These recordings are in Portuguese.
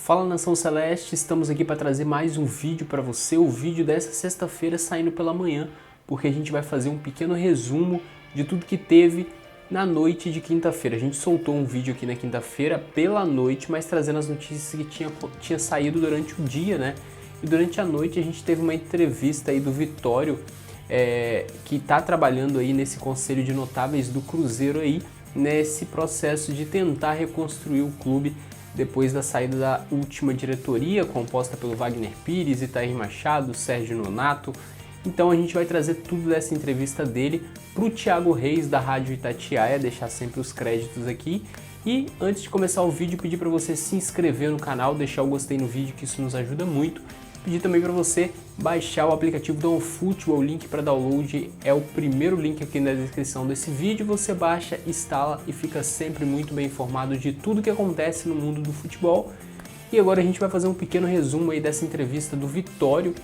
Fala Nação Celeste, estamos aqui para trazer mais um vídeo para você, o vídeo dessa sexta-feira saindo pela manhã, porque a gente vai fazer um pequeno resumo de tudo que teve na noite de quinta-feira. A gente soltou um vídeo aqui na quinta-feira pela noite, mas trazendo as notícias que tinha saído durante o dia, né? E durante a noite a gente teve uma entrevista aí do Vitório, que está trabalhando aí nesse conselho de notáveis do Cruzeiro aí, nesse processo de tentar reconstruir o clube depois da saída da última diretoria, composta pelo Wagner Pires, Itair Machado, Sérgio Nonato. Então a gente vai trazer tudo dessa entrevista dele para o Thiago Reis da Rádio Itatiaia, deixar sempre os créditos aqui. E antes de começar o vídeo, pedir para você se inscrever no canal, deixar o gostei no vídeo, que isso nos ajuda muito. Pedir também para você baixar o aplicativo do OneFootball, o link para download é o primeiro link aqui na descrição desse vídeo. Você baixa, instala e fica sempre muito bem informado de tudo que acontece no mundo do futebol. E agora a gente vai fazer um pequeno resumo aí dessa entrevista do Vitório.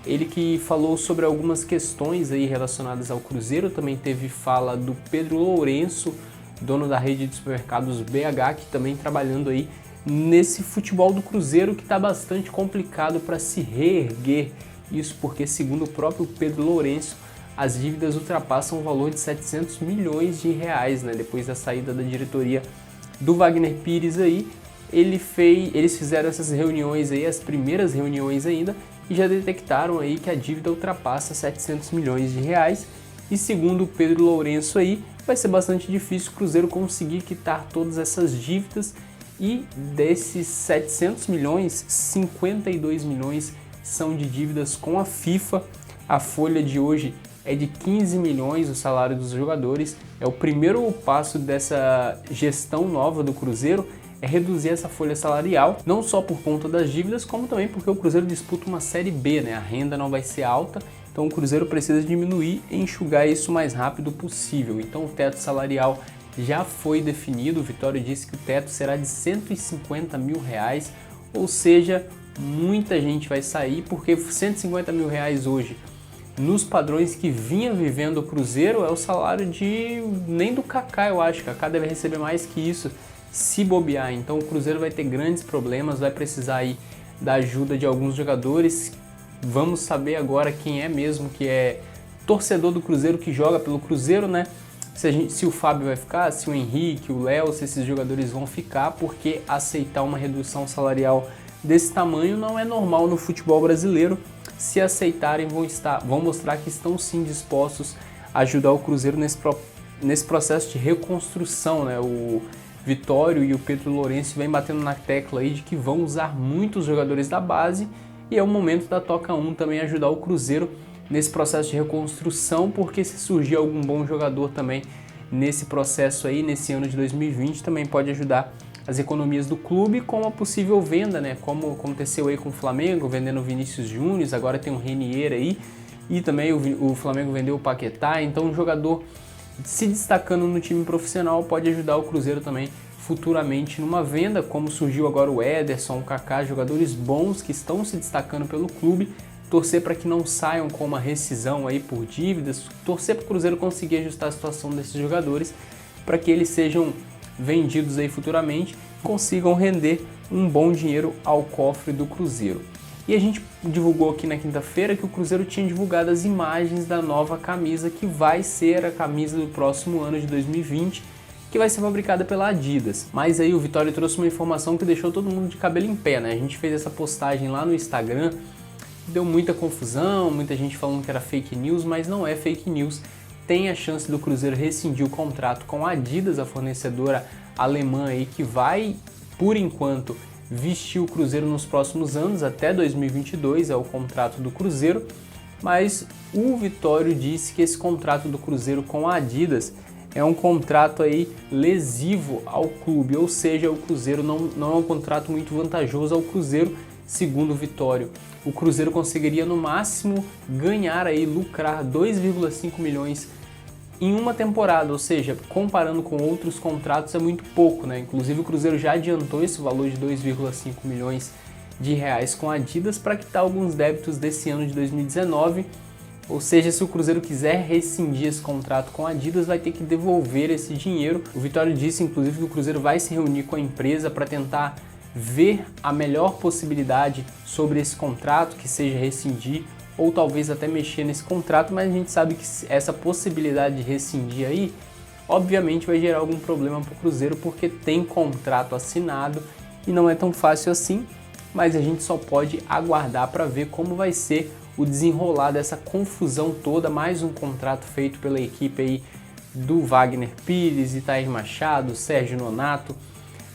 Ele que falou sobre algumas questões aí relacionadas ao Cruzeiro. Também teve fala do Pedro Lourenço, dono da rede de supermercados BH, que também trabalhando aí nesse futebol do Cruzeiro, que está bastante complicado para se reerguer. Isso porque, segundo o próprio Pedro Lourenço, as dívidas ultrapassam o valor de 700 milhões de reais, né? Depois da saída da diretoria do Wagner Pires aí, eles fizeram essas reuniões aí, as primeiras reuniões ainda, e já detectaram aí que a dívida ultrapassa 700 milhões de reais. E segundo o Pedro Lourenço aí, vai ser bastante difícil o Cruzeiro conseguir quitar todas essas dívidas. E desses 700 milhões, 52 milhões são de dívidas com a FIFA. A folha de hoje é de 15 milhões, o salário dos jogadores. É o primeiro passo dessa gestão nova do Cruzeiro, é reduzir essa folha salarial, não só por conta das dívidas, como também porque o Cruzeiro disputa uma Série B, né? A renda não vai ser alta, então o Cruzeiro precisa diminuir e enxugar isso o mais rápido possível. Então o teto salarial já foi definido. O Vitório disse que o teto será de 150 mil reais, ou seja, muita gente vai sair, porque 150 mil reais hoje, nos padrões que vinha vivendo o Cruzeiro, é o salário de nem do Kaká, eu acho. Kaká deve receber mais que isso, se bobear. Então o Cruzeiro vai ter grandes problemas, vai precisar aí da ajuda de alguns jogadores. Vamos saber agora quem é mesmo que é torcedor do Cruzeiro, que joga pelo Cruzeiro, né? Se o Fábio vai ficar, se o Henrique, o Léo, se esses jogadores vão ficar, porque aceitar uma redução salarial desse tamanho não é normal no futebol brasileiro. Se aceitarem, vão mostrar que estão sim dispostos a ajudar o Cruzeiro nesse processo de reconstrução, né? O Vitório e o Pedro Lourenço vem batendo na tecla aí de que vão usar muitos jogadores da base, e é o momento da Toca 1 também ajudar o Cruzeiro nesse processo de reconstrução, porque se surgir algum bom jogador também nesse processo aí, nesse ano de 2020, também pode ajudar as economias do clube com uma possível venda, né? Como aconteceu aí com o Flamengo, vendendo o Vinícius Júnior, agora tem o Renier aí, e também o Flamengo vendeu o Paquetá. Então um jogador se destacando no time profissional pode ajudar o Cruzeiro também futuramente numa venda, como surgiu agora o Ederson, o Kaká, jogadores bons que estão se destacando pelo clube. Torcer para que não saiam com uma rescisão aí por dívidas, torcer para o Cruzeiro conseguir ajustar a situação desses jogadores para que eles sejam vendidos aí futuramente, consigam render um bom dinheiro ao cofre do Cruzeiro. E a gente divulgou aqui na quinta-feira que o Cruzeiro tinha divulgado as imagens da nova camisa, que vai ser a camisa do próximo ano de 2020, que vai ser fabricada pela Adidas. Mas aí o Vitório trouxe uma informação que deixou todo mundo de cabelo em pé, né? A gente fez essa postagem lá no Instagram, deu muita confusão, muita gente falando que era fake news, mas não é fake news. Tem a chance do Cruzeiro rescindir o contrato com a Adidas, a fornecedora alemã aí, que vai, por enquanto, vestir o Cruzeiro nos próximos anos, até 2022 é o contrato do Cruzeiro, mas o Vitório disse que esse contrato do Cruzeiro com a Adidas é um contrato aí lesivo ao clube, ou seja, o Cruzeiro não é um contrato muito vantajoso ao Cruzeiro. Segundo o Vitório, o Cruzeiro conseguiria no máximo ganhar aí, lucrar 2,5 milhões em uma temporada, ou seja, comparando com outros contratos é muito pouco, né? Inclusive o Cruzeiro já adiantou esse valor de 2,5 milhões de reais com a Adidas para quitar alguns débitos desse ano de 2019, ou seja, se o Cruzeiro quiser rescindir esse contrato com a Adidas, vai ter que devolver esse dinheiro. O Vitório disse inclusive que o Cruzeiro vai se reunir com a empresa para tentar ver a melhor possibilidade sobre esse contrato, que seja rescindir ou talvez até mexer nesse contrato, mas a gente sabe que essa possibilidade de rescindir aí, obviamente vai gerar algum problema para o Cruzeiro, porque tem contrato assinado e não é tão fácil assim, mas a gente só pode aguardar para ver como vai ser o desenrolar dessa confusão toda, mais um contrato feito pela equipe aí do Wagner Pires, Itair Machado, Sérgio Nonato,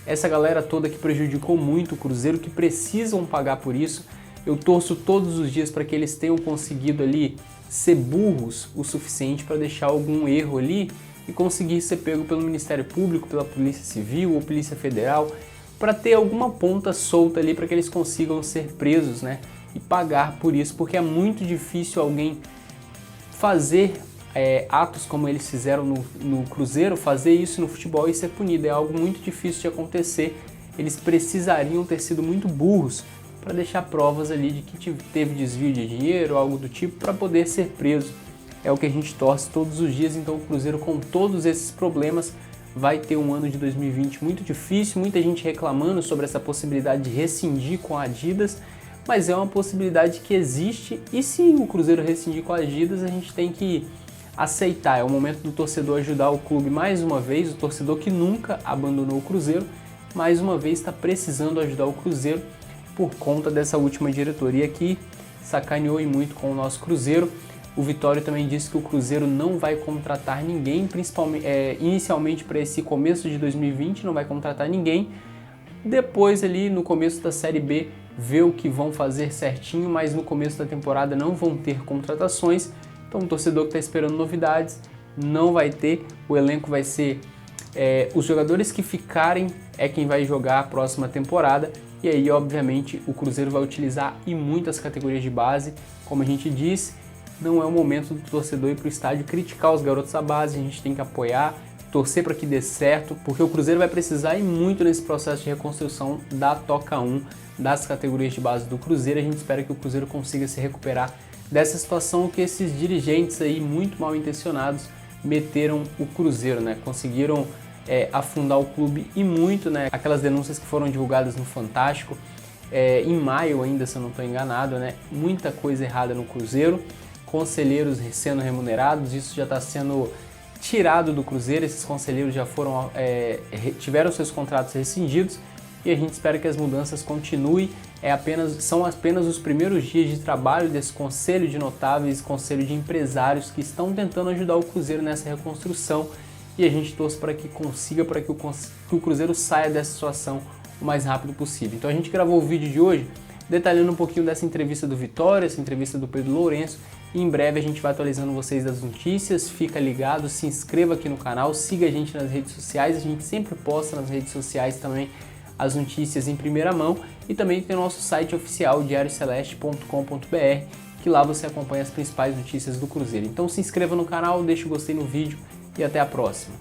essa galera toda que prejudicou muito o Cruzeiro, que precisam pagar por isso. Eu torço todos os dias para que eles tenham conseguido ali ser burros o suficiente para deixar algum erro ali e conseguir ser pego pelo Ministério Público, pela Polícia Civil ou Polícia Federal, para ter alguma ponta solta ali para que eles consigam ser presos, né? E pagar por isso, porque é muito difícil alguém fazer atos como eles fizeram no Cruzeiro, fazer isso no futebol e ser punido. É algo muito difícil de acontecer. Eles precisariam ter sido muito burros para deixar provas ali de que teve desvio de dinheiro, algo do tipo, para poder ser preso. É o que a gente torce todos os dias. Então o Cruzeiro, com todos esses problemas, vai ter um ano de 2020 muito difícil. Muita gente reclamando sobre essa possibilidade de rescindir com a Adidas, mas é uma possibilidade que existe, e se o Cruzeiro rescindir com a Adidas, a gente tem que aceitar. É o momento do torcedor ajudar o clube mais uma vez, o torcedor que nunca abandonou o Cruzeiro, mais uma vez está precisando ajudar o Cruzeiro por conta dessa última diretoria que sacaneou e muito com o nosso Cruzeiro. O Vitório também disse que o Cruzeiro não vai contratar ninguém, principalmente inicialmente para esse começo de 2020, não vai contratar ninguém. Depois ali no começo da Série B, ver o que vão fazer certinho, mas no começo da temporada não vão ter contratações. Então o torcedor que está esperando novidades não vai ter, o elenco vai ser os jogadores que ficarem é quem vai jogar a próxima temporada, e aí obviamente o Cruzeiro vai utilizar em muitas categorias de base. Como a gente disse, não é o momento do torcedor ir para o estádio criticar os garotos da base, a gente tem que apoiar, torcer para que dê certo, porque o Cruzeiro vai precisar ir muito nesse processo de reconstrução da Toca 1, das categorias de base do Cruzeiro. A gente espera que o Cruzeiro consiga se recuperar dessa situação que esses dirigentes aí muito mal intencionados meteram o Cruzeiro, né? Conseguiram afundar o clube e muito, né? Aquelas denúncias que foram divulgadas no Fantástico, em maio ainda, se eu não estou enganado, né? Muita coisa errada no Cruzeiro, conselheiros sendo remunerados, isso já está sendo tirado do Cruzeiro, esses conselheiros já foram, tiveram seus contratos rescindidos, e a gente espera que as mudanças continuem. São apenas os primeiros dias de trabalho desse conselho de notáveis, conselho de empresários que estão tentando ajudar o Cruzeiro nessa reconstrução, e a gente torce para que consiga, para que o Cruzeiro saia dessa situação o mais rápido possível. Então a gente gravou o vídeo de hoje detalhando um pouquinho dessa entrevista do Vitória, essa entrevista do Pedro Lourenço, e em breve a gente vai atualizando vocês das notícias. Fica ligado, se inscreva aqui no canal, siga a gente nas redes sociais, a gente sempre posta nas redes sociais também as notícias em primeira mão, e também tem o nosso site oficial, diarioceleste.com.br, que lá você acompanha as principais notícias do Cruzeiro. Então se inscreva no canal, deixe o gostei no vídeo e até a próxima.